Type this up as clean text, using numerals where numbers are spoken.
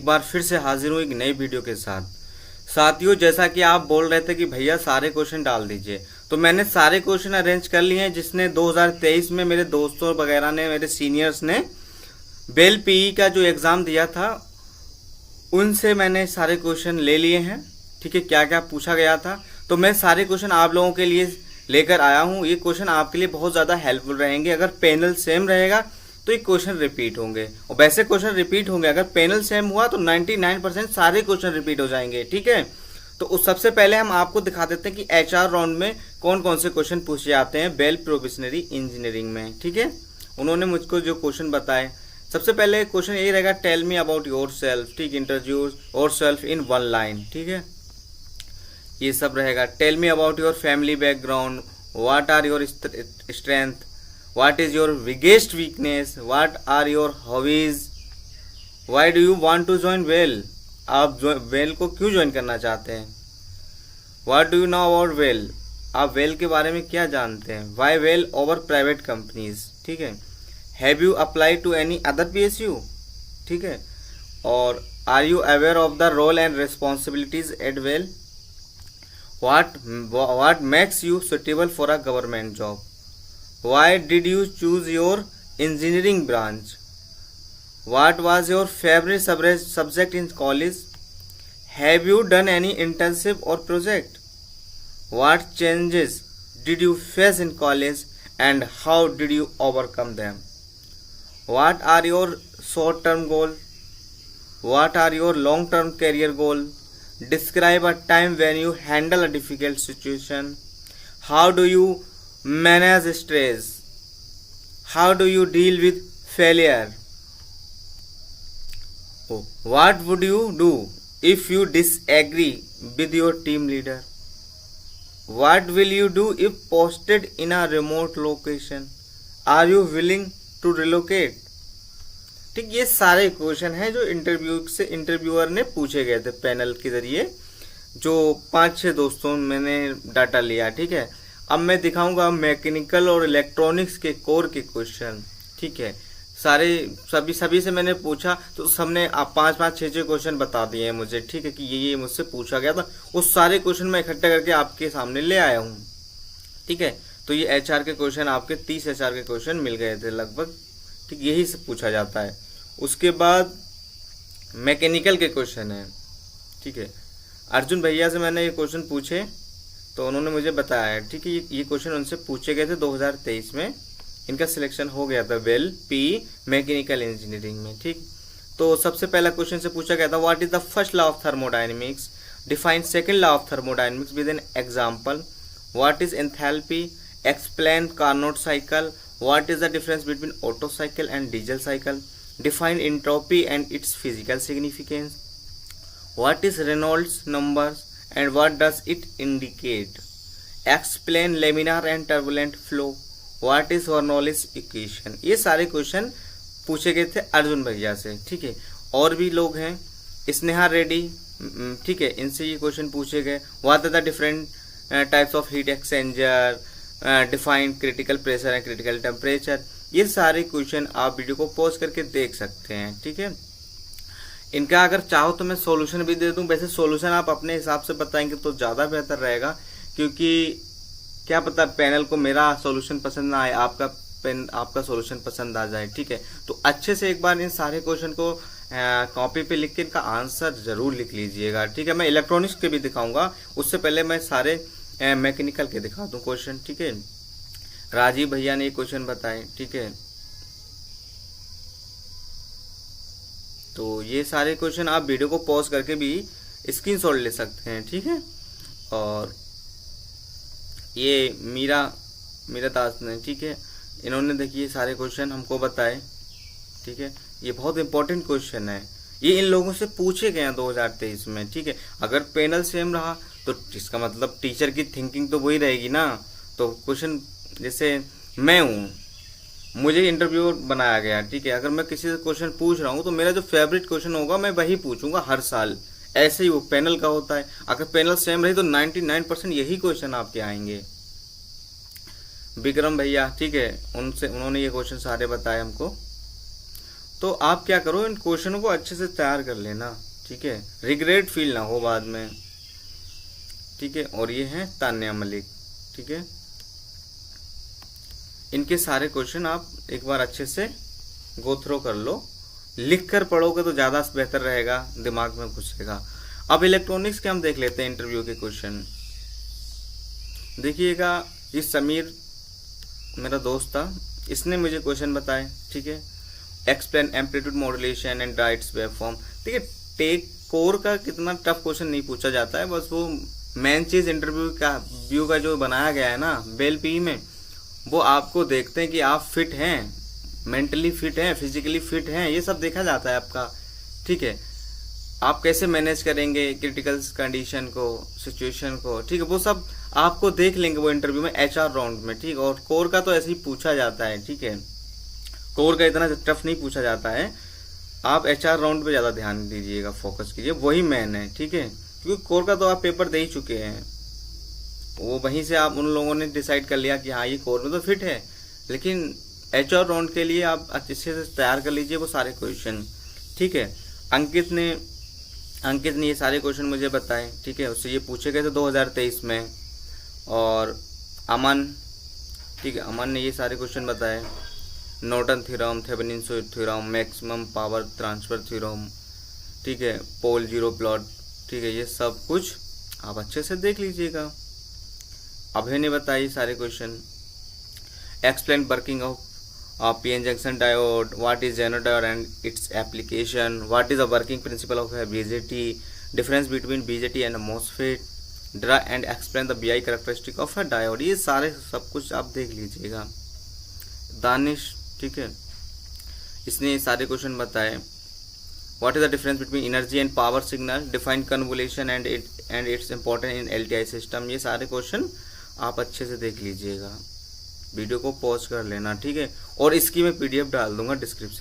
एक बार फिर से हाजिर हूँ एक नई वीडियो के साथ। साथियों, जैसा कि आप बोल रहे थे कि भैया सारे क्वेश्चन डाल दीजिए, तो मैंने सारे क्वेश्चन अरेंज कर लिए हैं जिसने 2023 में मेरे दोस्तों वगैरह ने, मेरे सीनियर्स ने बेल पीई का जो एग्ज़ाम दिया था उनसे मैंने सारे क्वेश्चन ले लिए हैं। ठीक है, क्या क्या पूछा गया था, तो मैं सारे क्वेश्चन आप लोगों के लिए लेकर आया हूँ। ये क्वेश्चन आपके लिए बहुत ज़्यादा हेल्पफुल रहेंगे। अगर पैनल सेम रहेगा तो ये क्वेश्चन रिपीट होंगे, और वैसे क्वेश्चन रिपीट होंगे। अगर पैनल सेम हुआ तो 99% सारे क्वेश्चन रिपीट हो जाएंगे। ठीक है, तो उस सबसे पहले हम आपको दिखा देते हैं कि एचआर राउंड में कौन कौन से क्वेश्चन पूछे जाते हैं बेल प्रोबेशनरी इंजीनियरिंग में। ठीक है, उन्होंने मुझको जो क्वेश्चन बताए, सबसे पहले क्वेश्चन यही रहेगा, tell me about yourself. ठीक, introduce yourself in 1 line. ठीक है, ये सब रहेगा। Tell me about your family background, what are your strength, what is your biggest weakness, what are your hobbies, why do you want to join Well, आप Well को क्यों ज्वाइन करना चाहते हैं, what do you know about Well, आप Well के बारे में क्या जानते हैं, why well over private companies. ठीक है, have you apply to any other PSU. ठीक है, और are you aware of the role and responsibilities at well, what makes you suitable for a government job, why did you choose your engineering branch, what was your favorite subject in college, have you done any internship or project, what changes did you face in college and how did you overcome them, what are your short term goals, what are your long term career goal, describe a time when you handle a difficult situation, how do you manage stress, how do you deal with failure, what would you do if you disagree with your team leader, what will you do if posted in a remote location, are you willing to relocate। ठीक, ये सारे question हैं जो interviewer ने पूछे गए थे panel के जरिए, जो 5-6 दोस्तों मैंने डाटा लिया। ठीक है, अब मैं दिखाऊंगा मैकेनिकल और इलेक्ट्रॉनिक्स के कोर के क्वेश्चन। ठीक है, सभी से मैंने पूछा तो सबने 5-5, 6-6 क्वेश्चन बता दिए हैं मुझे। ठीक है, कि ये मुझसे पूछा गया था, उस सारे क्वेश्चन मैं इकट्ठा करके आपके सामने ले आया हूँ। ठीक है, तो ये एचआर के क्वेश्चन, आपके 30 एचआर के क्वेश्चन मिल गए थे लगभग। ठीक, यही से पूछा जाता है। उसके बाद मैकेनिकल के क्वेश्चन है। ठीक है, अर्जुन भैया से मैंने ये क्वेश्चन पूछे तो उन्होंने मुझे बताया। ठीक है, ये क्वेश्चन उनसे पूछे गए थे 2023 में, इनका सिलेक्शन हो गया था बेल पी मैकेनिकल इंजीनियरिंग में। ठीक, तो सबसे पहला क्वेश्चन से पूछा गया था, what is the first law of thermodynamics, define second law of thermodynamics with an example, what is enthalpy, explain Carnot cycle, what is the difference between auto cycle and diesel cycle, define entropy and its physical significance, what is Reynolds numbers and what does it indicate, explain laminar and turbulent flow, what is Bernoulli's equation। ये सारे question पूछे गए थे अर्जुन भैया से। ठीक है, और भी लोग हैं, स्नेहा रेड्डी। ठीक है, इनसे ये क्वेश्चन पूछे गए, what are the different types of heat exchanger, define critical pressure and critical temperature. ये सारे क्वेश्चन आप वीडियो को पॉज करके देख सकते हैं। ठीक है, इनका अगर चाहो तो मैं सॉल्यूशन भी दे दूं, वैसे सॉल्यूशन आप अपने हिसाब से बताएंगे तो ज़्यादा बेहतर रहेगा, क्योंकि क्या पता पैनल को मेरा सॉल्यूशन पसंद ना आए, आपका सॉल्यूशन पसंद आ जाए। ठीक है, तो अच्छे से एक बार इन सारे क्वेश्चन को कॉपी पे लिख के इनका आंसर जरूर लिख लीजिएगा। ठीक है, मैं इलेक्ट्रॉनिक्स के भी दिखाऊंगा, उससे पहले मैं सारे मैकेनिकल के दिखा दूं क्वेश्चन। ठीक है, राजीव भैया ने ये क्वेश्चन बताए। ठीक है, तो ये सारे क्वेश्चन आप वीडियो को पॉज करके भी स्क्रीनशॉट ले सकते हैं। ठीक है, और ये मीरा दास ने, ठीक है, इन्होंने देखिए सारे क्वेश्चन हमको बताए। ठीक है, ये बहुत इंपॉर्टेंट क्वेश्चन है, ये इन लोगों से पूछे गए हैं 2023 में। ठीक है, अगर पैनल सेम रहा तो इसका मतलब टीचर की थिंकिंग तो वही रहेगी ना। तो क्वेश्चन, जैसे मैं हूँ, मुझे इंटरव्यू बनाया गया। ठीक है, अगर मैं किसी से क्वेश्चन पूछ रहा हूँ तो मेरा जो फेवरेट क्वेश्चन होगा मैं वही पूछूंगा हर साल। ऐसे ही वो पैनल का होता है, अगर पैनल सेम रही तो 99% यही क्वेश्चन आपके आएंगे। विक्रम भैया, ठीक है, उन्होंने ये क्वेश्चन सारे बताए हमको। तो आप क्या करो, इन क्वेश्चनों को अच्छे से तैयार कर लेना, ठीक है, रिग्रेट फील ना हो बाद में, ठीक है। और ये है तान्या मलिक, ठीक है। इनके सारे क्वेश्चन आप एक बार अच्छे से गो थ्रो कर लो, लिख कर पढ़ोगे तो ज़्यादा बेहतर रहेगा, दिमाग में घुसेगा। अब इलेक्ट्रॉनिक्स के हम देख लेते हैं इंटरव्यू के क्वेश्चन। देखिएगा, ये समीर मेरा दोस्त था, इसने मुझे क्वेश्चन बताए, ठीक है। Explain amplitude modulation and diets waveform, ठीक है। टेक कोर का कितना टफ क्वेश्चन नहीं पूछा जाता है, बस वो मेन चीज इंटरव्यू का व्यू का जो बनाया गया है ना बेल पी में, वो आपको देखते हैं कि आप फिट हैं, मेंटली फिट हैं, फिजिकली फिट हैं, ये सब देखा जाता है आपका, ठीक है। आप कैसे मैनेज करेंगे क्रिटिकल कंडीशन को, सिचुएशन को, ठीक है, वो सब आपको देख लेंगे वो इंटरव्यू में, एचआर राउंड में, ठीक। और कोर का तो ऐसे ही पूछा जाता है, ठीक है, कोर का इतना टफ नहीं पूछा जाता है। आप एचआर राउंड पे ज्यादा ध्यान दीजिएगा, फोकस कीजिए, वही मेन है, ठीक है। क्योंकि कोर का तो आप पेपर दे ही चुके हैं, वो वहीं से आप उन लोगों ने डिसाइड कर लिया कि हाँ ये कोर में तो फिट है, लेकिन एचआर राउंड के लिए आप अच्छे से तैयार कर लीजिए वो सारे क्वेश्चन, ठीक है। अंकित ने ये सारे क्वेश्चन मुझे बताए, ठीक है, उससे ये पूछे गए थे 2023 में। और अमन, ठीक है, अमन ने ये सारे क्वेश्चन बताए, Norton theorem, Thevenin theorem, maximum power transfer theorem, ठीक है, पोल जीरो प्लॉट, ठीक है, ये सब कुछ आप अच्छे से देख लीजिएगा। अभय ने बताई सारे question. Explain working of PN junction diode, what is zener diode and its application, what is the working principle of BJT, difference between BJT and MOSFET, draw and explain the VI characteristic of a diode, ये सारे सब कुछ आप देख लीजिएगा। दानिश, ठीक है, इसने सारे क्वेश्चन बताए। What is the difference between energy and power signal, define convolution and it's important in LTI system, ये सारे क्वेश्चन आप अच्छे से देख लीजिएगा। वीडियो को पॉज कर लेना, ठीक है। और इसकी मैं पीडीएफ डाल दूंगा डिस्क्रिप्शन